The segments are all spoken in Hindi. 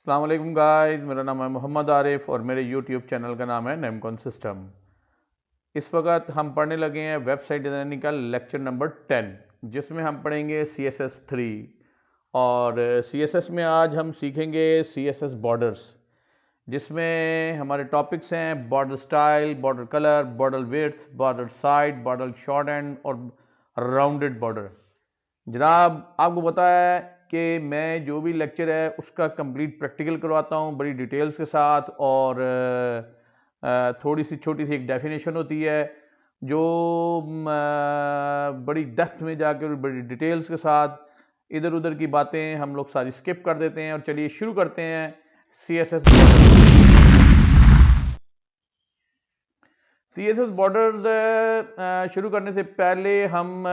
अस्सलाम वालेकुम गाइस, मेरा नाम है मोहम्मद आरिफ और मेरे यूट्यूब चैनल का नाम है नेमकॉन सिस्टम। इस वक्त हम पढ़ने लगे हैं वेबसाइट डिज़ाइनिंग का लेक्चर नंबर 10, जिसमें हम पढ़ेंगे CSS3। और CSS में आज हम सीखेंगे CSS बॉर्डर्स, जिसमें हमारे टॉपिक्स हैं border style, border colour, border width, border side, border short and और राउंडेड बॉर्डर। जनाब, आपको पता है कि मैं जो भी लेक्चर है उसका कंप्लीट प्रैक्टिकल करवाता हूँ बड़ी डिटेल्स के साथ, और थोड़ी सी छोटी सी एक डेफिनेशन होती है जो बड़ी डेप्थ में जाकर बड़ी डिटेल्स के साथ, इधर उधर की बातें हम लोग सारी स्किप कर देते हैं। और चलिए शुरू करते हैं CSS बॉर्डर्स। शुरू करने से पहले हम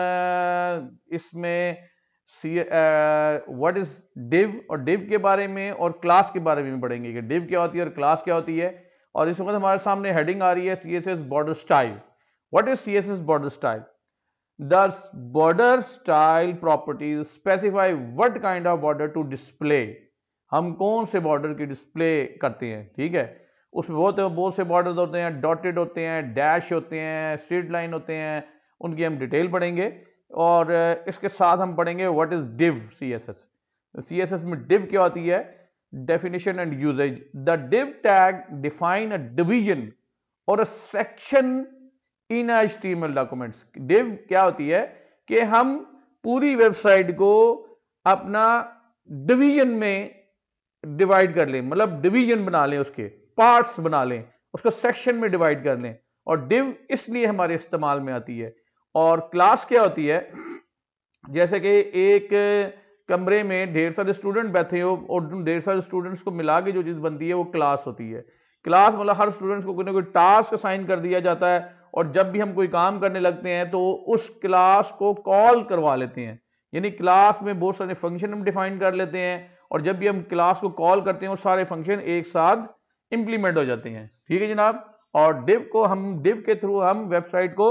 इसमें व्हाट इज डिव और डिव के बारे में और क्लास के बारे में पढ़ेंगे कि डिव क्या होती है और क्लास क्या होती है। और इस वक्त हमारे सामने हेडिंग आ रही है CSS border style. What is CSS border style? The border style properties specify what kind of border to display। हम कौन से बॉर्डर की डिस्प्ले करते हैं, ठीक है। उसमें बहुत से बॉर्डर होते हैं, डॉटेड होते हैं, डैश होते हैं, स्ट्रेट लाइन होते हैं, उनकी हम डिटेल पढ़ेंगे। और इसके साथ हम पढ़ेंगे व्हाट इज डिव CSS में डिव क्या होती है, definition and uses. The div tag define a division और a section in HTML documents. Div क्या होती है कि हम पूरी वेबसाइट को अपना डिवीजन में डिवाइड कर लें, मतलब डिवीजन बना लें, उसके पार्ट्स बना लें, उसको सेक्शन में डिवाइड कर लें। और डिव इसलिए हमारे इस्तेमाल में आती है। और क्लास क्या होती है, जैसे कि एक कमरे में ढेर सारे स्टूडेंट बैठे हो और ढेर सारे स्टूडेंट्स को मिला के जो चीज बनती है वो क्लास होती है। क्लास मतलब हर स्टूडेंट्स को कोई ना कोई टास्क असाइन कर दिया जाता है, और जब भी हम कोई काम करने लगते हैं तो उस क्लास को कॉल करवा लेते हैं। यानी क्लास में बहुत सारे फंक्शन हम डिफाइन कर लेते हैं, और जब भी हम क्लास को कॉल करते हैं वो सारे फंक्शन एक साथ इंप्लीमेंट हो जाते हैं, ठीक है जनाब। और डिव के थ्रू हम वेबसाइट को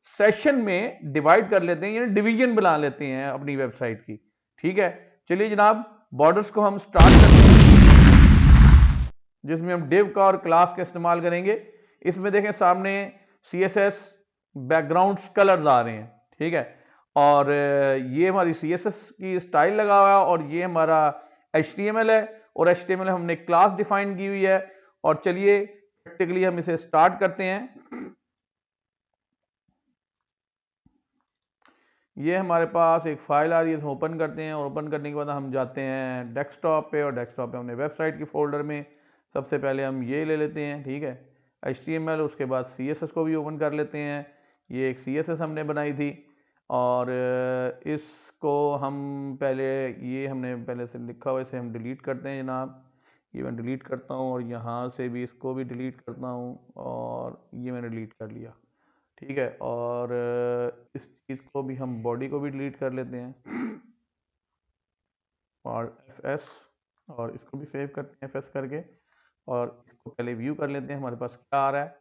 सेशन में डिवाइड कर लेते हैं, यानी डिवीजन बना लेते हैं अपनी वेबसाइट की, ठीक है। चलिए जनाब, बॉर्डर्स को हम स्टार्ट करते हैं, जिसमें हम डिव का और क्लास का इस्तेमाल करेंगे। इसमें देखें सामने CSS बैकग्राउंड्स कलर्स आ रहे हैं, ठीक है। और ये हमारी CSS की स्टाइल लगा हुआ है, और ये हमारा HTML है, और HTML हमने क्लास डिफाइन की हुई है। और चलिए प्रैक्टिकली हम इसे स्टार्ट करते हैं। ये हमारे पास एक फाइल आ रही है, इसमें ओपन करते हैं, और ओपन करने के बाद हम जाते हैं डेस्कटॉप पे, और डेस्कटॉप पे हमने वेबसाइट की फोल्डर में सबसे पहले हम ये ले लेते हैं, ठीक है, HTML। उसके बाद CSS को भी ओपन कर लेते हैं। ये एक CSS हमने बनाई थी, और इसको हम पहले, ये हमने पहले से लिखा हुआ, इसे हम डिलीट करते हैं जनाब। ये मैं डिलीट करता हूँ, और यहाँ से भी इसको भी डिलीट करता हूँ, और ये मैंने डिलीट कर लिया, ठीक है। और इस चीज़ को भी हम बॉडी को भी डिलीट कर लेते हैं, और FS, और इसको भी सेव करते हैं FS करके। और इसको पहले व्यू कर लेते हैं हमारे पास क्या आ रहा है।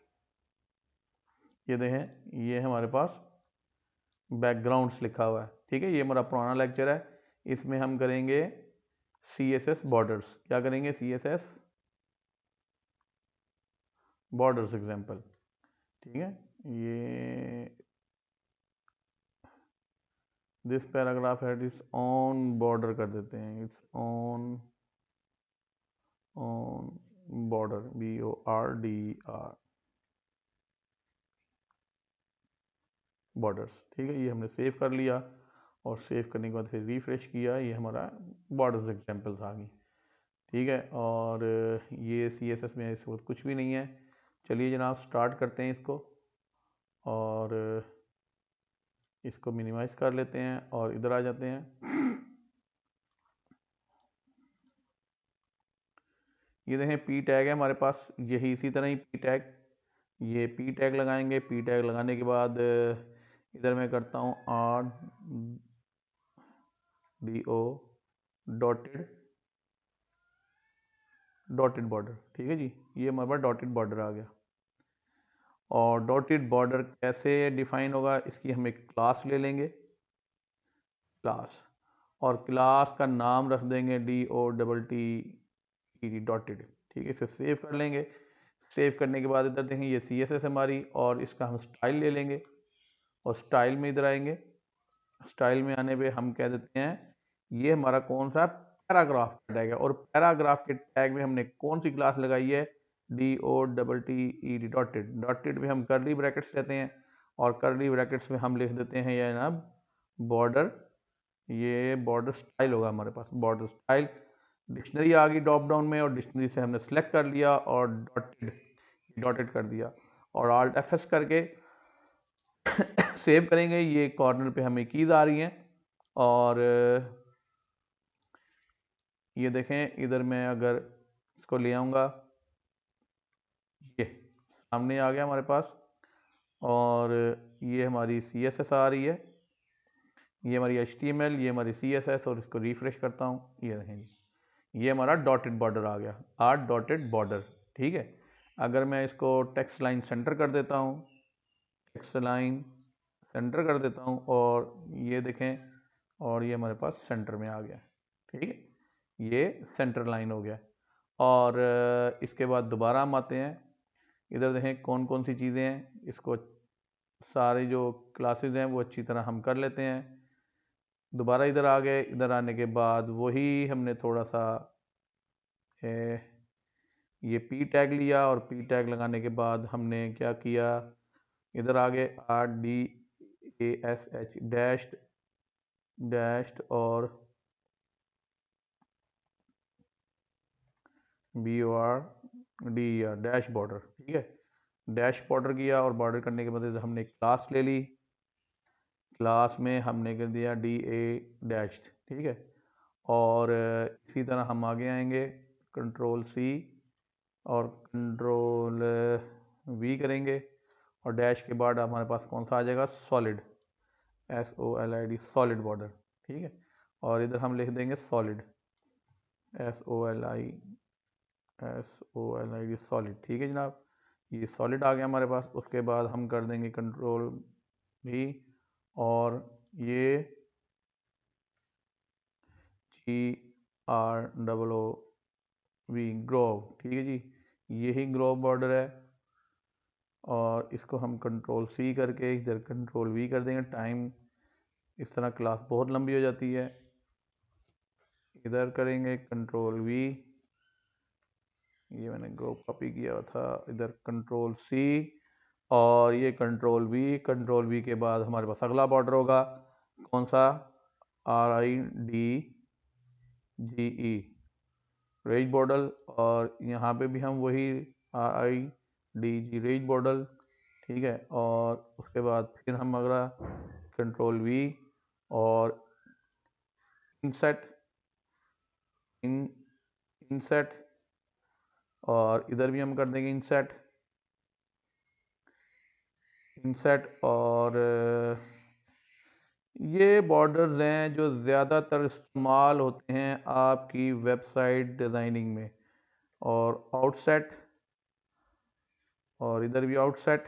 ये देखें, ये हमारे पास बैकग्राउंड्स लिखा हुआ है, ठीक है। ये हमारा पुराना लेक्चर है, इसमें हम करेंगे CSS बॉर्डर्स। क्या करेंगे? CSS बॉर्डर्स एग्जाम्पल, ठीक है। ये दिस पैराग्राफ है इट्स ऑन बॉर्डर कर देते हैं, it's on border, BORDER borders, ठीक है। ये हमने सेव कर लिया, और सेव करने के बाद फिर रिफ्रेश किया, ये हमारा बॉर्डर्स एग्जाम्पल्स आ गई, ठीक है। और ये CSS में इस वक्त कुछ भी नहीं है। चलिए जनाब स्टार्ट करते हैं इसको, और इसको मिनिमाइज कर लेते हैं, और इधर आ जाते हैं। ये देखें P टैग है हमारे पास, यही इसी तरह ही P टैग, ये P टैग लगाएंगे। P टैग लगाने के बाद इधर मैं करता हूँ RDO डॉटेड बॉर्डर, ठीक है जी। ये हमारे पास डॉटेड बॉर्डर आ गया। और डॉटेड बॉर्डर कैसे डिफाइन होगा, इसकी हम एक क्लास ले लेंगे, क्लास, और क्लास का नाम रख देंगे DOTT ई डॉटेड, ठीक है। इसे सेव कर लेंगे। सेव करने के बाद इधर देखें ये CSS हमारी, और इसका हम स्टाइल ले लेंगे और स्टाइल में इधर आएंगे। स्टाइल में आने पे हम कह देते हैं ये हमारा कौन सा पैराग्राफ का टैग है, और पैराग्राफ के टैग में हमने कौन सी क्लास लगाई है, DOTTED डॉटेड। डॉटेड में हम कर्ली ब्रैकेट्स लेते हैं, और कर्ली ब्रैकेट्स में हम लिख देते हैं ये जनाब बॉर्डर, ये बॉर्डर स्टाइल होगा हमारे पास, बॉर्डर स्टाइल। डिक्शनरी आ गई ड्रॉप डाउन में, और डिक्शनरी से हमने सेलेक्ट कर लिया और डॉटेड कर दिया, और Alt Fs करके सेव करेंगे। ये कॉर्नर पे हमें कीज आ रही हैं, और ये देखें इधर मैं अगर इसको ले आऊँगा, ये सामने आ गया हमारे पास, और ये हमारी CSS आ रही है, ये हमारी HTML, ये हमारी CSS, और इसको रिफ्रेश करता हूँ, ये देखें ये हमारा डॉटेड बॉर्डर आ गया, आर डॉटेड बॉर्डर, ठीक है। अगर मैं इसको टेक्स्ट लाइन सेंटर कर देता हूँ, टेक्स्ट लाइन सेंटर कर देता हूँ, और ये देखें, और ये हमारे पास सेंटर में आ गया, ठीक है, ये सेंटर लाइन हो गया। और इसके बाद दोबारा हम आते हैं, इधर देखें कौन कौन सी चीज़ें हैं, इसको सारी जो क्लासेस हैं वो अच्छी तरह हम कर लेते हैं। दोबारा इधर आ गए, इधर आने के बाद वही हमने थोड़ा सा ये P टैग लिया, और P टैग लगाने के बाद हमने क्या किया, इधर आ गए RDASH डैश्ड और BORDER डैश बॉर्डर, ठीक है। डैश बॉर्डर किया, और बॉर्डर करने के बाद हमने क्लास ले ली, क्लास में हमने कर दिया DA डैश्ड, ठीक है। और इसी तरह हम आगे आएंगे, कंट्रोल C और कंट्रोल V करेंगे, और डैश के बाद हमारे पास कौन सा आ जाएगा, सॉलिड, SOLID सॉलिड बॉर्डर, ठीक है। और इधर हम लिख देंगे सॉलिड, SOLID सॉलिड, ठीक है जनाब। ये सॉलिड आ गया हमारे पास। उसके बाद हम कर देंगे कंट्रोल V, और ये GROOV ग्रोव, ठीक है जी, यही ग्रोव बॉर्डर है। और इसको हम कंट्रोल C करके इधर कंट्रोल V कर देंगे। टाइम इस तरह क्लास बहुत लंबी हो जाती है, इधर करेंगे कंट्रोल V, ये मैंने ग्रुप कॉपी किया था, इधर कंट्रोल C और ये कंट्रोल V। कंट्रोल V के बाद हमारे पास अगला बॉर्डर होगा कौन सा, RIDGE रेज बॉर्डर, और यहाँ पे भी हम वही RIDG रेज बॉर्डर, ठीक है। और उसके बाद फिर हम अगला कंट्रोल V और इंसेट, और इधर भी हम कर देंगे इंसेट। और ये बॉर्डर्स हैं जो ज़्यादातर इस्तेमाल होते हैं आपकी वेबसाइट डिज़ाइनिंग में। और आउटसेट, और इधर भी आउटसेट,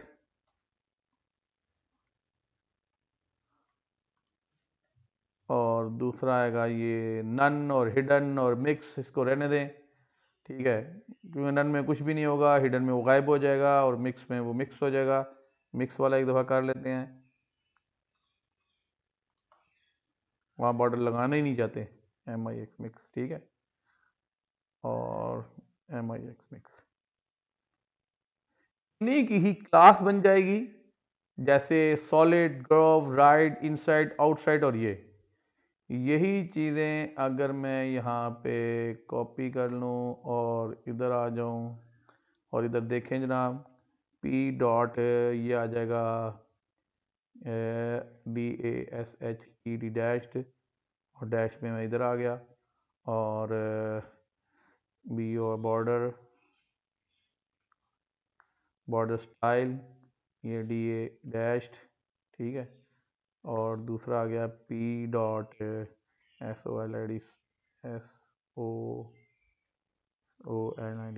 और दूसरा आएगा ये नन और हिडन और मिक्स, इसको रहने दें, ठीक है, क्योंकि नन में कुछ भी नहीं होगा, हिडन में वो गायब हो जाएगा, और मिक्स में वो मिक्स हो जाएगा। मिक्स वाला एक दफ़ा कर लेते हैं, वहाँ बॉर्डर लगाना ही नहीं चाहते, MIX मिक्स, ठीक है, और MIX मिक्स इन्हीं की ही क्लास बन जाएगी, जैसे solid, Grove, right, inside, outside. और ये यही चीज़ें अगर मैं यहाँ पे कॉपी कर लूँ और इधर आ जाऊँ, और इधर देखें जनाब P डॉट ये आ जाएगा DASHED डैश्ड, और डैश में मैं इधर आ गया, और बी और बॉर्डर स्टाइल, ये DA डैश्ड, ठीक है। और दूसरा आ गया P डॉट SOLID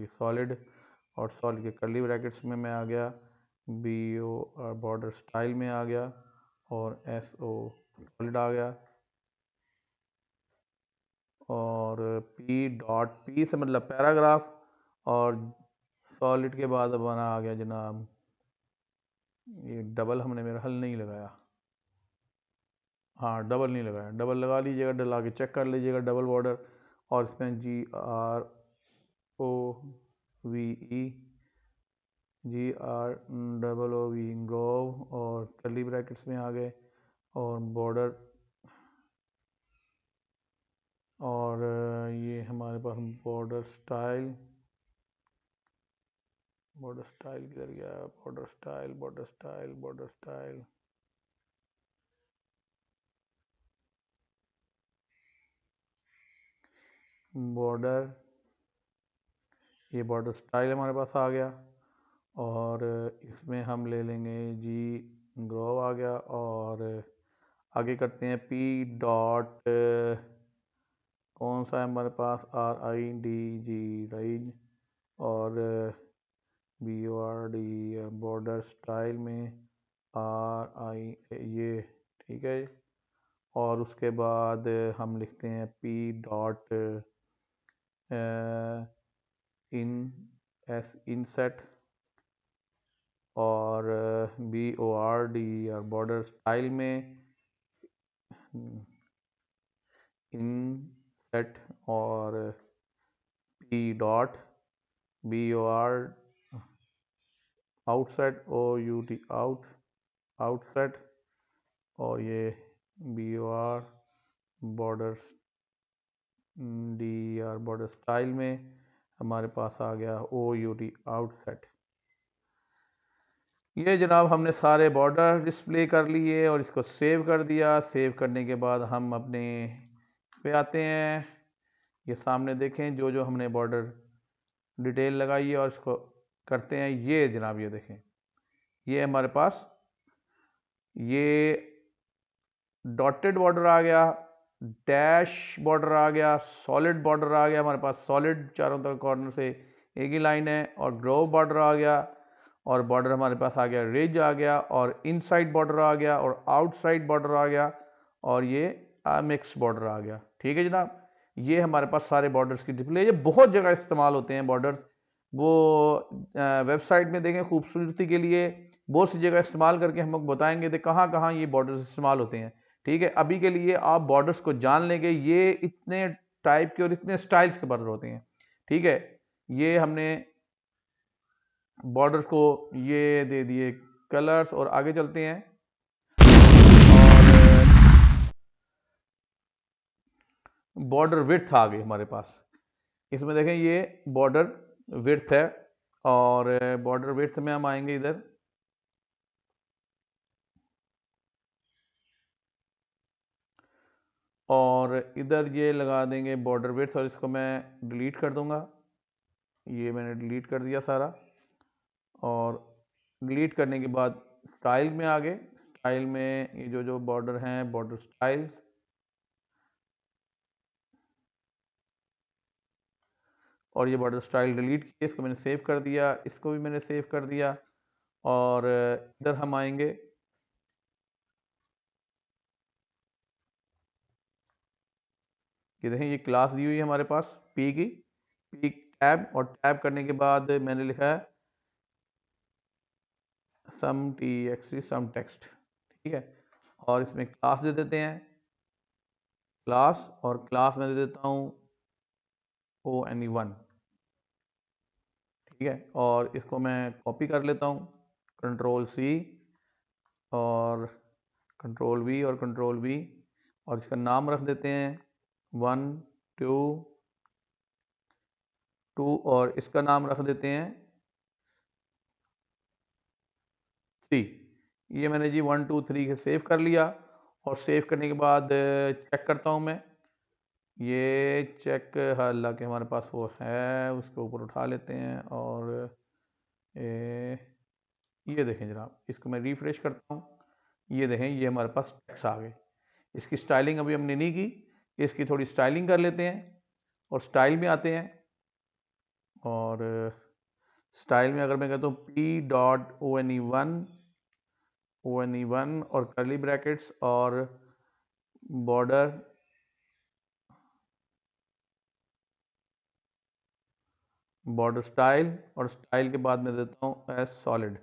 सॉलिड, और सॉलिड के कर्ली ब्रैकेट्स में मैं आ गया, BO बॉर्डर स्टाइल में आ गया, और SO सॉलिड आ गया। और और पी डॉट पी से मतलब पैराग्राफ, और सॉलिड के बाद हमारा आ गया जनाब, ये डबल हमने मेरा हल नहीं लगाया, हाँ डबल नहीं लगाया, डबल लगा लीजिएगा, डला के चेक कर लीजिएगा डबल बॉर्डर। और इसमें GROVE, GROOV ग्रोव, और कर्ली ब्रैकेट्स में आ गए, और बॉर्डर, और ये हमारे पास बॉर्डर स्टाइल, बॉर्डर स्टाइल किधर गया, border style, border style, border style, border, ये बॉर्डर स्टाइल हमारे पास आ गया। और इसमें हम ले लेंगे जी ग्रोव आ गया, और आगे करते हैं पी डॉट, कौन सा है हमारे पास, RIDG राइज, और BORD बॉर्डर स्टाइल में RI, ये ठीक है। और उसके बाद हम लिखते हैं P डॉट इंसेट, और BORD और बॉर्डर स्टाइल में इंसेट, और P dot BOR outset, OUT outset, और ये BOR border DR border style में हमारे पास आ गया OUT आउटसेट। ये जनाब हमने सारे बॉर्डर डिस्प्ले कर लिए और इसको सेव कर दिया। सेव करने के बाद हम अपने पे आते हैं, ये सामने देखें जो जो हमने बॉर्डर डिटेल लगाई है, और इसको करते हैं ये जनाब, ये देखें ये हमारे पास ये डॉटेड बॉर्डर आ गया, डैश बॉर्डर आ गया, सॉलिड बॉर्डर आ गया हमारे पास, सॉलिड चारों तरफ कॉर्नर से एक ही लाइन है, और ग्रोव बॉर्डर आ गया, और बॉर्डर हमारे पास आ गया रिज आ गया, और इनसाइड बॉर्डर आ गया, और आउटसाइड बॉर्डर आ गया, और ये मिक्स बॉर्डर आ गया। ठीक है जनाब, ये हमारे पास सारे बॉर्डर्स की डिस्प्ले। ये बहुत जगह इस्तेमाल होते हैं बॉर्डर्स, वो वेबसाइट में देखें खूबसूरती के लिए बहुत सी जगह इस्तेमाल करके हम लोग बताएंगे तो कहाँ कहाँ ये बॉर्डर्स इस्तेमाल होते हैं। ठीक है, अभी के लिए आप बॉर्डर्स को जान लेंगे, ये इतने टाइप के और इतने स्टाइल्स के बॉर्डर होते हैं। ठीक है, ये हमने बॉर्डर्स को ये दे दिए कलर्स, और आगे चलते हैं। और बॉर्डर विड्थ आ गई हमारे पास, इसमें देखें ये बॉर्डर विड्थ है, और बॉर्डर विड्थ में हम आएंगे इधर, और इधर ये लगा देंगे बॉर्डर विड्थ, और इसको मैं डिलीट कर दूंगा। ये मैंने डिलीट कर दिया सारा, और डिलीट करने के बाद स्टाइल में आ गए। स्टाइल में ये जो जो बॉर्डर हैं, बॉर्डर स्टाइल्स, और ये बॉर्डर स्टाइल डिलीट किया, इसको मैंने सेव कर दिया, इसको भी मैंने सेव कर दिया। और इधर हम आएंगे, ये देखें ये क्लास दी हुई है हमारे पास पी की, पी टैब, और टैब करने के बाद मैंने लिखा है सम TXT सम टेक्स्ट। ठीक है, और इसमें क्लास दे देते हैं, क्लास, और क्लास में दे देता हूँ ONE1। ठीक है, और इसको मैं कॉपी कर लेता हूँ, Ctrl+C, और Ctrl+V, और Ctrl+V, और इसका नाम रख देते हैं 1 2 2, और इसका नाम रख देते हैं 3। ये मैंने जी 1 2 3 के सेव कर लिया, और सेव करने के बाद चेक करता हूँ मैं, ये चेक हालांकि हमारे पास वो है, उसके ऊपर उठा लेते हैं, और ये देखें जनाब, इसको मैं रिफ्रेश करता हूँ, ये देखें ये हमारे पास टेक्स्ट आ गए। इसकी स्टाइलिंग अभी हमने नहीं की, इसकी थोड़ी स्टाइलिंग कर लेते हैं, और स्टाइल में आते हैं, और स्टाइल में अगर मैं कहता हूँ P.ONE1 और कर्ली ब्रैकेट्स और बॉर्डर बॉर्डर स्टाइल, और स्टाइल के बाद मैं देता हूँ एस सॉलिड।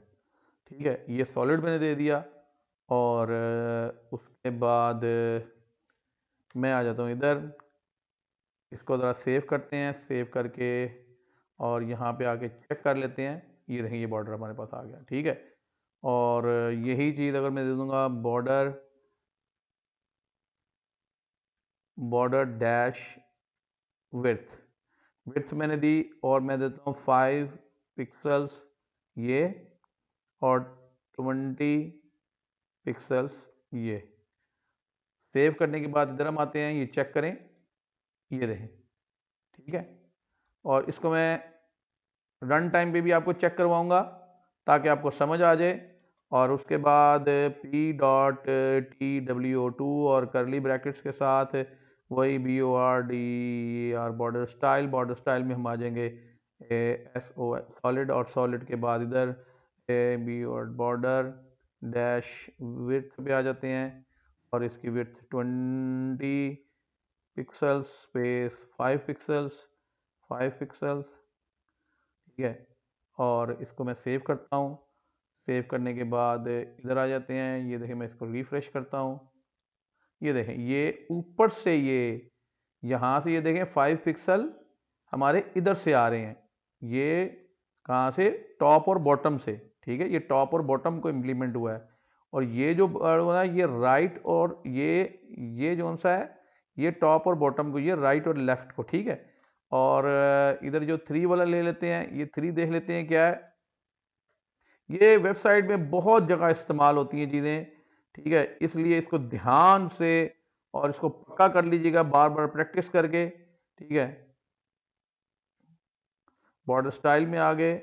ठीक है, ये सॉलिड मैंने दे दिया। और उसके बाद मैं आ जाता हूँ इधर, इसको ज़रा सेव करते हैं, सेव करके और यहाँ पे आके चेक कर लेते हैं। ये देखें, ये बॉर्डर हमारे पास आ गया। ठीक है, और यही चीज़ अगर मैं दे दूंगा बॉर्डर डैश विड्थ, विड्थ मैंने दी, और मैं देता हूँ 5 पिक्सल्स ये, और 20 पिक्सल्स ये। सेव करने के बाद इधर हम आते हैं, ये चेक करें, ये देखें। ठीक है, और इसको मैं रन टाइम पे भी आपको चेक करवाऊंगा ताकि आपको समझ आ जाए। और उसके बाद P.TWO2 और करली ब्रैकेट्स के साथ वही BORDER बॉर्डर स्टाइल में हम आ जाएंगे SO सॉलिड, और सॉलिड के बाद इधर बॉर्डर डैश विड्थ पे आ जाते हैं, और इसकी विड्थ 20 पिक्सल्स स्पेस 5 पिक्सल्स। ठीक है, और इसको मैं सेव करता हूँ। सेव करने के बाद इधर आ जाते हैं, ये देखें, मैं इसको रिफ्रेश करता हूँ। ये देखें, ये ऊपर से ये यहाँ से ये देखें 5 पिक्सल हमारे इधर से आ रहे हैं। ये कहाँ से? टॉप और बॉटम से। ठीक है, ये टॉप और बॉटम को इम्प्लीमेंट हुआ है। और ये जो है ये राइट, और ये जो सा है ये टॉप और बॉटम को, ये राइट और लेफ्ट को। ठीक है, और इधर जो 3 वाला ले लेते हैं, ये 3 देख लेते हैं क्या है। ये वेबसाइट में बहुत जगह इस्तेमाल होती हैं चीज़ें। ठीक है, इसलिए इसको ध्यान से और इसको पक्का कर लीजिएगा बार बार प्रैक्टिस करके। ठीक है, बॉर्डर स्टाइल में आ गए,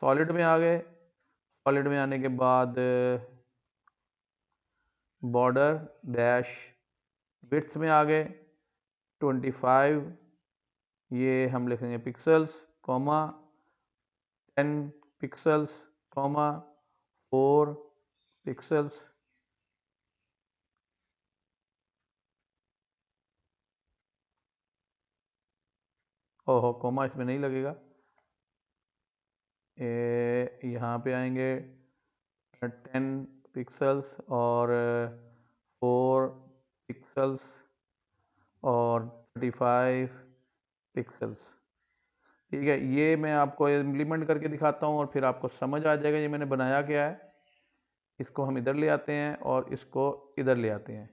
सॉलिड में आ गए, सॉलिड में आने के बाद बॉर्डर डैश विड्थ में आ गए 25, ये हम लिखेंगे pixels, comma 10 pixels, comma 4 pixels. ओहो, कॉमा इसमें नहीं लगेगा। यहाँ पे आएंगे 10 पिक्सल्स और 4 पिक्सल्स और 35 पिक्सल्स। ठीक है, ये मैं आपको इम्प्लीमेंट करके दिखाता हूँ और फिर आपको समझ आ जाएगा ये मैंने बनाया क्या है। इसको हम इधर ले आते हैं और इसको इधर ले आते हैं।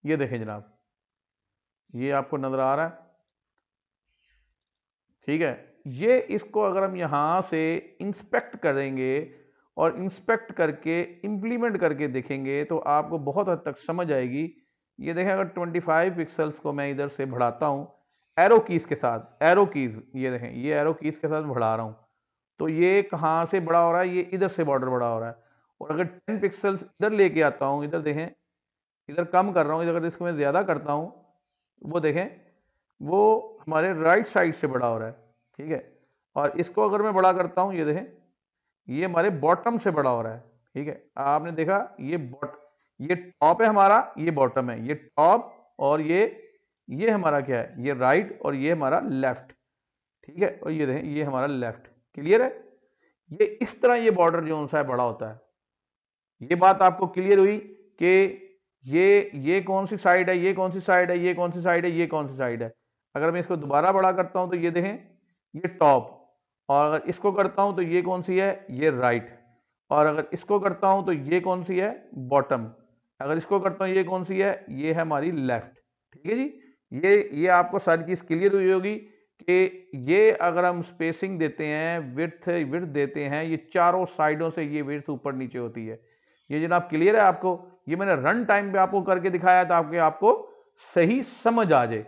ये देखें जनाब, ये आपको नज़र आ रहा है। ठीक है, ये इसको अगर हम यहाँ से इंस्पेक्ट करेंगे और इंस्पेक्ट करके इम्प्लीमेंट करके देखेंगे तो आपको बहुत हद तक समझ आएगी। ये देखें, अगर 25 पिक्सल्स को मैं इधर से बढ़ाता हूँ एरो कीज के साथ, एरो कीज, ये देखें, ये एरो कीज के साथ बढ़ा रहा हूँ, तो ये कहाँ से बड़ा हो रहा है? ये इधर से बॉर्डर बड़ा हो रहा है। और अगर 10 पिक्सल्स इधर लेके आता हूँ, इधर देखें, इधर कम कर रहा हूँ, अगर इसको मैं ज्यादा करता हूँ, वो देखें, वो हमारे राइट साइड से बड़ा हो रहा है। ठीक है, और इसको अगर मैं बड़ा करता हूँ, ये देखें, ये हमारे बॉटम से बड़ा हो रहा है। ठीक है, आपने देखा, ये टॉप है हमारा, ये बॉटम है, ये टॉप, और ये हमारा क्या है? ये राइट, और ये हमारा लेफ्ट। ठीक है, और ये देखें, ये हमारा लेफ्ट। क्लियर है? ये इस तरह ये बॉर्डर जो सा है बड़ा होता है। ये बात आपको क्लियर हुई कि ये कौन सी साइड है, ये कौन सी साइड है, ये कौन सी साइड है, ये कौन सी साइड है। अगर मैं इसको दोबारा बड़ा करता हूं तो ये देखें, ये टॉप, और अगर इसको करता हूं तो ये कौन सी है? ये राइट, और अगर इसको करता हूं तो ये कौन सी है? बॉटम। अगर इसको करता हूं ये कौन सी है? ये है हमारी लेफ्ट। ठीक है जी, ये आपको सारी चीज क्लियर हुई होगी कि ये अगर हम स्पेसिंग देते हैं, विड्थ विड्थ देते हैं, ये चारों साइडों से ये विड्थ ऊपर नीचे होती है। ये जनाब क्लियर है आपको? ये मैंने रन टाइम पे आपको करके दिखाया था ताकि आपको सही समझ आ जाए।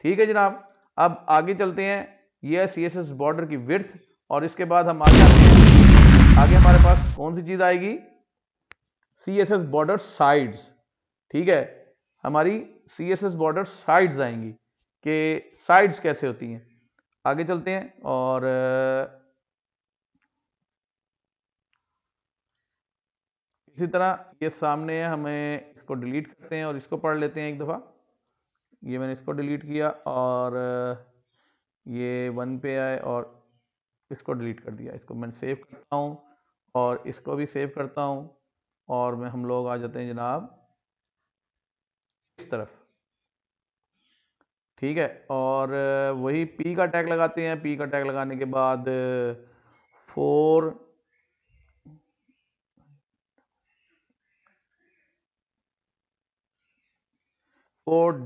ठीक है जनाब, अब आगे चलते हैं। ये है CSS बॉर्डर की विड्थ, और इसके बाद हम आगे आते हैं। आगे हमारे पास कौन सी चीज आएगी? CSS border sides. ठीक है, हमारी CSS बॉर्डर साइड्स आएंगी कि साइड्स कैसे होती हैं। आगे चलते हैं, और इसी तरह ये सामने है, हमें इसको डिलीट करते हैं और इसको पढ़ लेते हैं एक दफ़ा। ये मैंने इसको डिलीट किया, और ये 1 पे आए और इसको डिलीट कर दिया। इसको मैं सेव करता हूँ और इसको भी सेव करता हूँ और मैं हम लोग आ जाते हैं जनाब इस तरफ, ठीक है। और वही पी का टैग लगाते हैं। पी का टैग लगाने के बाद 4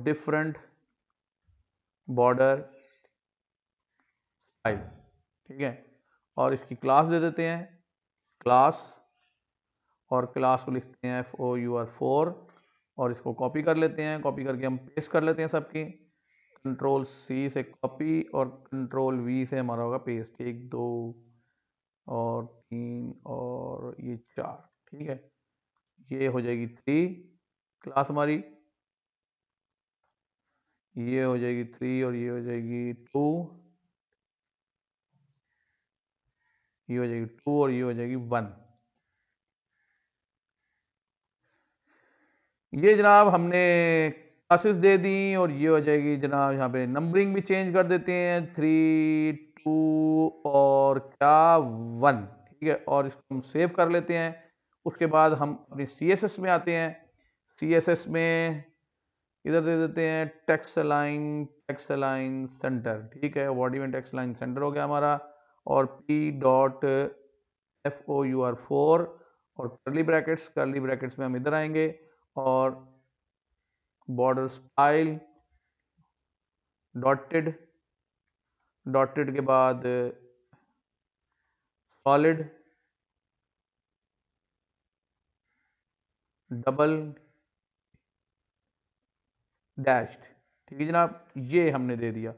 डिफरेंट बॉर्डर स्टाइल, ठीक है। और इसकी क्लास दे देते हैं, क्लास, और क्लास को लिखते हैं FOUR4 और इसको कॉपी कर लेते हैं। कॉपी करके हम पेस्ट कर लेते हैं सबकी। कंट्रोल C से कॉपी और कंट्रोल V से हमारा होगा पेस्ट। 1 2 और 3 और ये 4, ठीक है। ये हो जाएगी 3 क्लास हमारी, ये हो जाएगी 3 और ये हो जाएगी 2, ये हो जाएगी 2 और ये हो जाएगी 1। ये जनाब हमने क्लासेस दे दी और ये हो जाएगी जनाब, यहाँ पे नंबरिंग भी चेंज कर देते हैं 3 2 और क्या 1, ठीक है। और इसको हम सेव कर लेते हैं। उसके बाद हम अपनी CSS में आते हैं। CSS में इधर दे देते हैं टेक्स्ट अलाइन सेंटर, ठीक है। बॉडी में टेक्स्ट अलाइन सेंटर हो गया हमारा। और P.FOUR4 और कर्ली ब्रैकेट्स में हम इधर आएंगे और बॉर्डर स्टाइल डॉटेड के बाद सॉलिड डबल डैश्ड, ठीक है जनाब। ये हमने दे दिया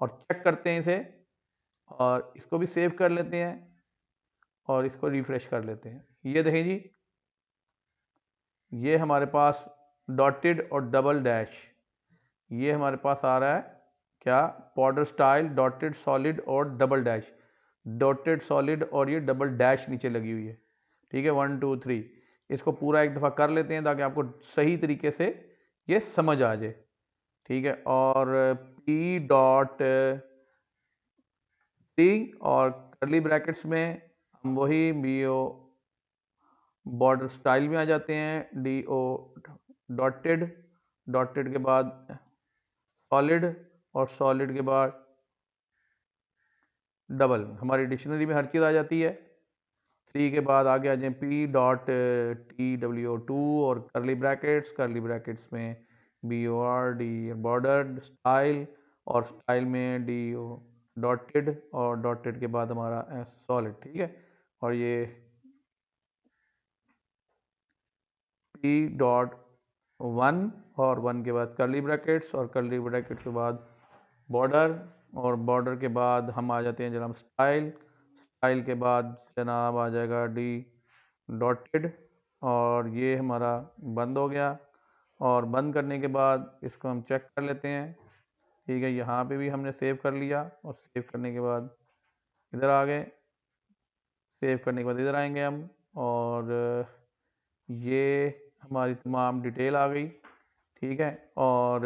और चेक करते हैं इसे और इसको भी सेव कर लेते हैं और इसको रिफ्रेश कर लेते हैं। ये देखें जी, ये हमारे पास डॉटेड और डबल डैश, ये हमारे पास आ रहा है क्या, बॉर्डर स्टाइल डॉटेड सॉलिड और डबल डैश, डॉटेड सॉलिड और ये डबल डैश नीचे लगी हुई है, ठीक है। 1 2 3 इसको पूरा एक दफ़ा कर लेते हैं ताकि आपको सही तरीके से ये समझ आ जाए, ठीक है। और P.T और कर्ली ब्रैकेट्स में हम वही BO बॉर्डर स्टाइल में आ जाते हैं, DO डॉटेड के बाद सॉलिड और सॉलिड के बाद डबल। हमारी डिक्शनरी में हर चीज़ आ जाती है। 3 के बाद आगे आ जाए P.TWO2 और कर्ली ब्रैकेट्स में BORD बॉर्डर स्टाइल और स्टाइल में DO डॉटेड और डॉटेड के बाद हमारा सॉलिड, ठीक है। और ये P.1 और 1 के बाद कर्ली ब्रैकेट्स और कर्ली ब्रैकेट्स के बाद बॉर्डर और बॉर्डर के बाद हम आ जाते हैं जनाब स्टाइल के बाद जनाब आ जाएगा D डॉटेड और ये हमारा बंद हो गया। और बंद करने के बाद इसको हम चेक कर लेते हैं, ठीक है। यहाँ पे भी हमने सेव कर लिया और सेव करने के बाद इधर आ गए, सेव करने के बाद इधर आएंगे हम और ये हमारी तमाम डिटेल आ गई, ठीक है। और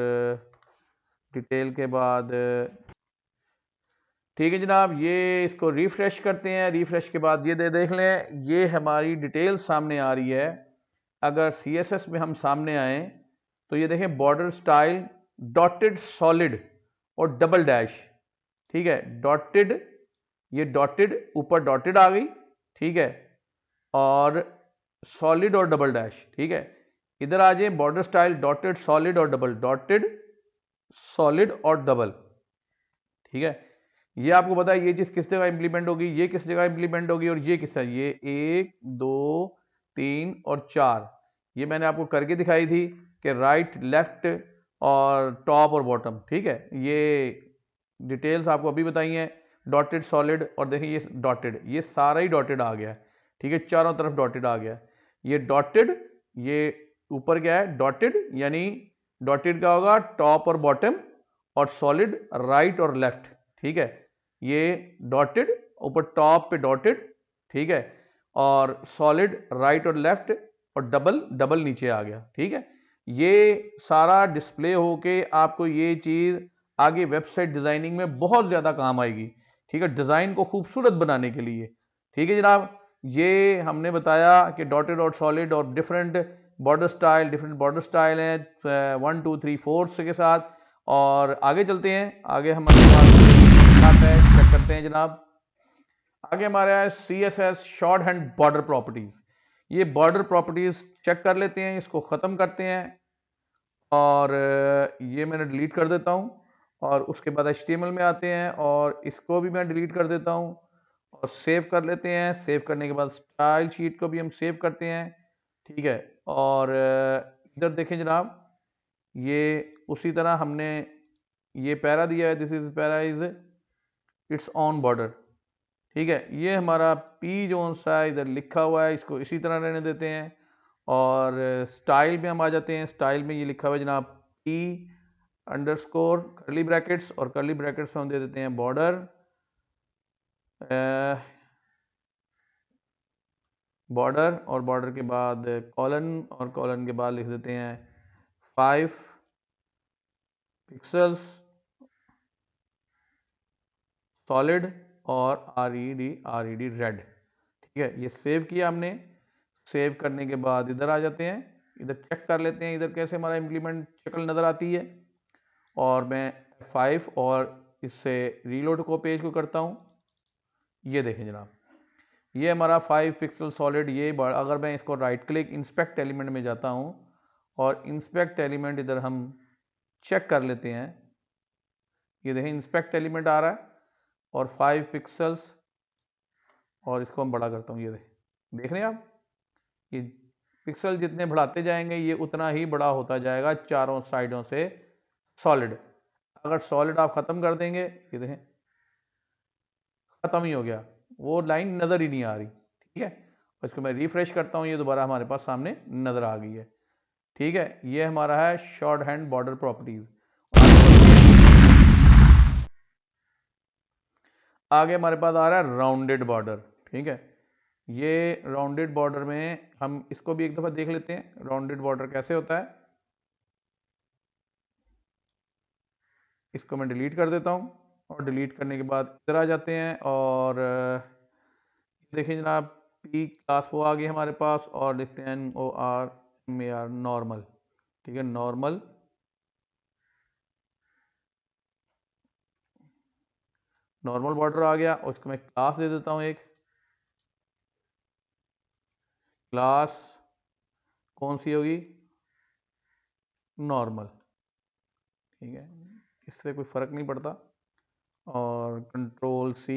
डिटेल के बाद ठीक है जनाब, ये इसको रिफ्रेश करते हैं। रिफ्रेश के बाद ये देख लें, ये हमारी डिटेल सामने आ रही है। अगर CSS में हम सामने आए तो ये देखें बॉर्डर स्टाइल डॉटेड सॉलिड और डबल डैश, ठीक है। डॉटेड, ये डॉटेड ऊपर डॉटेड आ गई, ठीक है। और सॉलिड और डबल डैश, ठीक है। इधर आ जाए बॉर्डर स्टाइल डॉटेड सॉलिड और डबल, डॉटेड सॉलिड और डबल, ठीक है। ये आपको पता है ये चीज किस जगह इंप्लीमेंट होगी, ये किस जगह इंप्लीमेंट होगी और ये किस जगह, ये 1 2 3 और 4 ये मैंने आपको करके दिखाई थी कि राइट लेफ्ट और टॉप और बॉटम, ठीक है। ये डिटेल्स आपको अभी बताई हैं। डॉटेड सॉलिड और देखिए ये डॉटेड, ये सारा ही डॉटेड आ गया है, ठीक है। चारों तरफ डॉटेड आ गया। ये डॉटेड, ये ऊपर क्या है डॉटेड, यानी डॉटेड का होगा टॉप और बॉटम और सॉलिड राइट और लेफ्ट, ठीक है। ये डॉटेड ऊपर टॉप पे डॉटेड, ठीक है। और सॉलिड राइट और लेफ्ट और डबल नीचे आ गया, ठीक है। ये सारा डिस्प्ले होके आपको ये चीज आगे वेबसाइट डिजाइनिंग में बहुत ज्यादा काम आएगी। ठीक है, डिजाइन को खूबसूरत बनाने के लिए। ठीक है जनाब, ये हमने बताया कि डॉटेड और सॉलिड और डिफरेंट बॉर्डर स्टाइल हैं 1 2 3 4 के साथ। और आगे चलते हैं, आगे हमारे पास आता है, चेक करते हैं जनाब। आगे हमारा है CSS short hand border properties. ये बॉर्डर प्रॉपर्टीज चेक कर लेते हैं, इसको खत्म करते हैं और ये मैंने डिलीट कर देता हूं। और उसके बाद HTML में आते हैं और इसको भी मैं डिलीट कर देता हूं और सेव कर लेते हैं। सेव करने के बाद स्टाइल शीट को भी हम सेव करते हैं। ठीक है, और इधर देखें जनाब, ये उसी तरह हमने ये पैरा दिया है, this is para is it's on border. ठीक है, ये हमारा पी जोन सा इधर लिखा हुआ है, इसको इसी तरह रहने देते हैं। और स्टाइल में हम आ जाते हैं। स्टाइल में ये लिखा हुआ है जनाब पी अंडरस्कोर कर्ली ब्रैकेट्स, और कर्ली ब्रैकेट्स में हम दे देते हैं बॉर्डर बॉर्डर, और बॉर्डर के बाद कॉलन, और कॉलन के बाद लिख देते हैं 5 पिक्सल्स सॉलिड और RED रेड। ठीक है, ये सेव किया हमने। सेव करने के बाद इधर आ जाते हैं, इधर चेक कर लेते हैं इधर कैसे हमारा इम्प्लीमेंट शक्ल नजर आती है। और मैं F5 और इससे रीलोड को पेज को करता हूं। ये देखें जनाब, ये हमारा 5 पिक्सल सॉलिड। ये अगर मैं इसको राइट क्लिक इंस्पेक्ट एलिमेंट में जाता हूं और इंस्पेक्ट एलिमेंट इधर हम चेक कर लेते हैं, ये देखें इंस्पेक्ट एलिमेंट आ रहा है और 5 पिक्सल्स, और इसको हम बड़ा करता हूँ। ये देख रहे हैं आप, ये पिक्सल जितने बढ़ाते जाएंगे ये उतना ही बड़ा होता जाएगा चारों साइडों से सॉलिड। अगर सॉलिड आप खत्म कर देंगे, ये देखें खत्म ही हो गया, वो लाइन नजर ही नहीं आ रही। ठीक है, इसको मैं रिफ्रेश करता हूँ, ये दोबारा हमारे पास सामने नजर आ गई है। ठीक है, ये हमारा है शॉर्ट हैंड बॉर्डर प्रॉपर्टीज। आगे हमारे पास आ रहा है राउंडेड बॉर्डर। ठीक है, ये राउंडेड बॉर्डर में हम इसको भी एक दफा देख लेते हैं राउंडेड बॉर्डर कैसे होता है। इसको मैं डिलीट कर देता हूं, और डिलीट करने के बाद इधर आ जाते हैं और देखिए जनाब पी क्लास वो आ गई हमारे पास, और लिखते हैं NORMAL नॉर्मल। ठीक है, नॉर्मल बॉर्डर आ गया। उसको मैं क्लास दे देता हूं, एक क्लास कौन सी होगी, नॉर्मल। ठीक है, इससे कोई फर्क नहीं पड़ता। और Ctrl+C,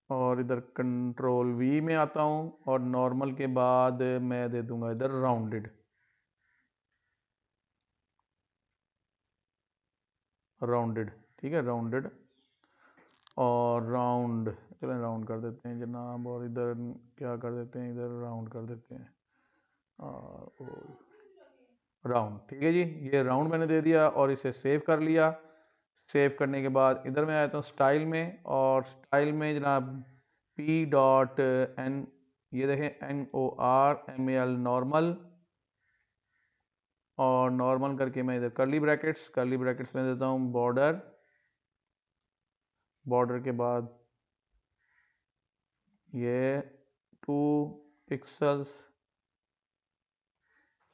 और इधर Ctrl+V में आता हूं, और नॉर्मल के बाद मैं दे दूंगा इधर राउंडेड। ठीक है, राउंडेड और राउंड, चलें राउंड कर देते हैं जनाब, और इधर क्या कर देते हैं, इधर राउंड कर देते हैं और राउंड। ठीक है जी, ये राउंड मैंने दे दिया और इसे सेव कर लिया। सेव करने के बाद इधर मैं आता हूँ स्टाइल में, और स्टाइल में जनाब P.N, ये देखें NORMAL नॉर्मल, और नॉर्मल करके मैं इधर कर्ली ब्रैकेट्स में देता हूँ बॉर्डर के बाद ये 2 पिक्सल्स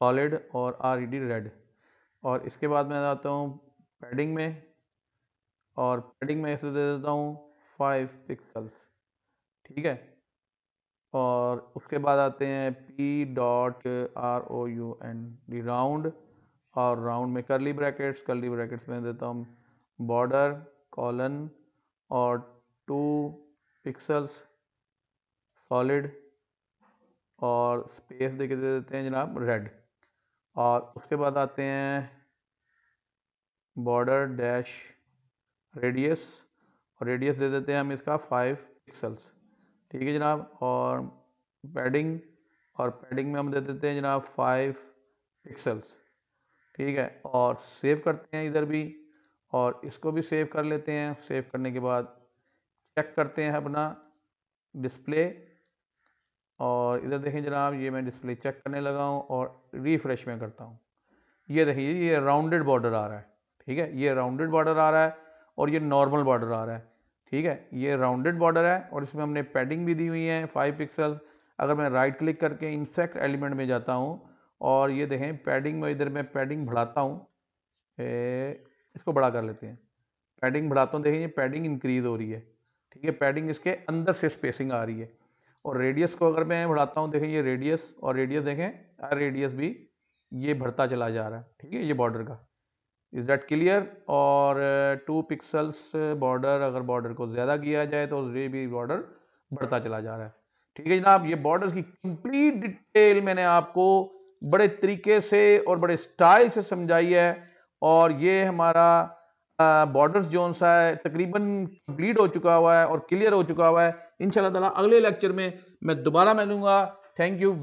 सॉलिड और RED रेड। और इसके बाद मैं आता हूँ पैडिंग में, और पैडिंग में इसे दे देता हूँ 5 पिक्सल्स। ठीक है, और उसके बाद आते हैं P.ROUND राउंड, और राउंड में कर्ली ब्रैकेट्स में देता हूँ बॉर्डर कॉलन और 2 पिक्सल्स सॉलिड, और स्पेस दे देते हैं जनाब रेड। और उसके बाद आते हैं बॉर्डर डैश रेडियस, और रेडियस दे देते हैं हम इसका 5 पिक्सल्स। ठीक है जनाब, और पैडिंग में हम दे देते हैं जनाब 5 पिक्सल्स। ठीक है, और सेव करते हैं इधर भी, और इसको भी सेव कर लेते हैं। सेव करने के बाद चेक करते हैं अपना डिस्प्ले, और इधर देखें जनाब ये मैं डिस्प्ले चेक करने लगा हूँ और रिफ्रेश में करता हूँ। ये देखिए ये राउंडेड बॉर्डर आ रहा है। ठीक है, ये राउंडेड बॉर्डर आ रहा है और ये नॉर्मल बॉर्डर आ रहा है। ठीक है, ये राउंडेड बॉर्डर है और इसमें हमने पैडिंग भी दी हुई है 5 पिक्सल्स। अगर मैं राइट क्लिक करके इंसेक्ट एलिमेंट में जाता हूँ और ये देखें पैडिंग में, इधर मैं पैडिंग बढ़ाता हूँ, इसको बड़ा कर लेते हैं, पैडिंग बढ़ाता हूँ, देखें ये पैडिंग इंक्रीज हो रही है। ठीक है, पैडिंग इसके अंदर से स्पेसिंग आ रही है। और रेडियस को अगर मैं बढ़ाता हूँ, देखें ये रेडियस, और रेडियस देखें रेडियस भी ये बढ़ता चला जा रहा है। ठीक है, ये बॉर्डर का, इज दैट क्लियर। और 2 पिक्सल्स बॉर्डर, अगर बॉर्डर को ज़्यादा किया जाए तो ये भी बॉर्डर बढ़ता चला जा रहा है। ठीक है जनाब, ये बॉर्डर्स की कंप्लीट डिटेल मैंने आपको बड़े तरीके से और बड़े स्टाइल से समझाई है। और ये हमारा बॉर्डर्स जोन सा है तकरीबन कंप्लीट हो चुका हुआ है और क्लियर हो चुका हुआ है। इंशाल्लाह ताला अगले लेक्चर में मैं दोबारा मिलूंगा। Thank you.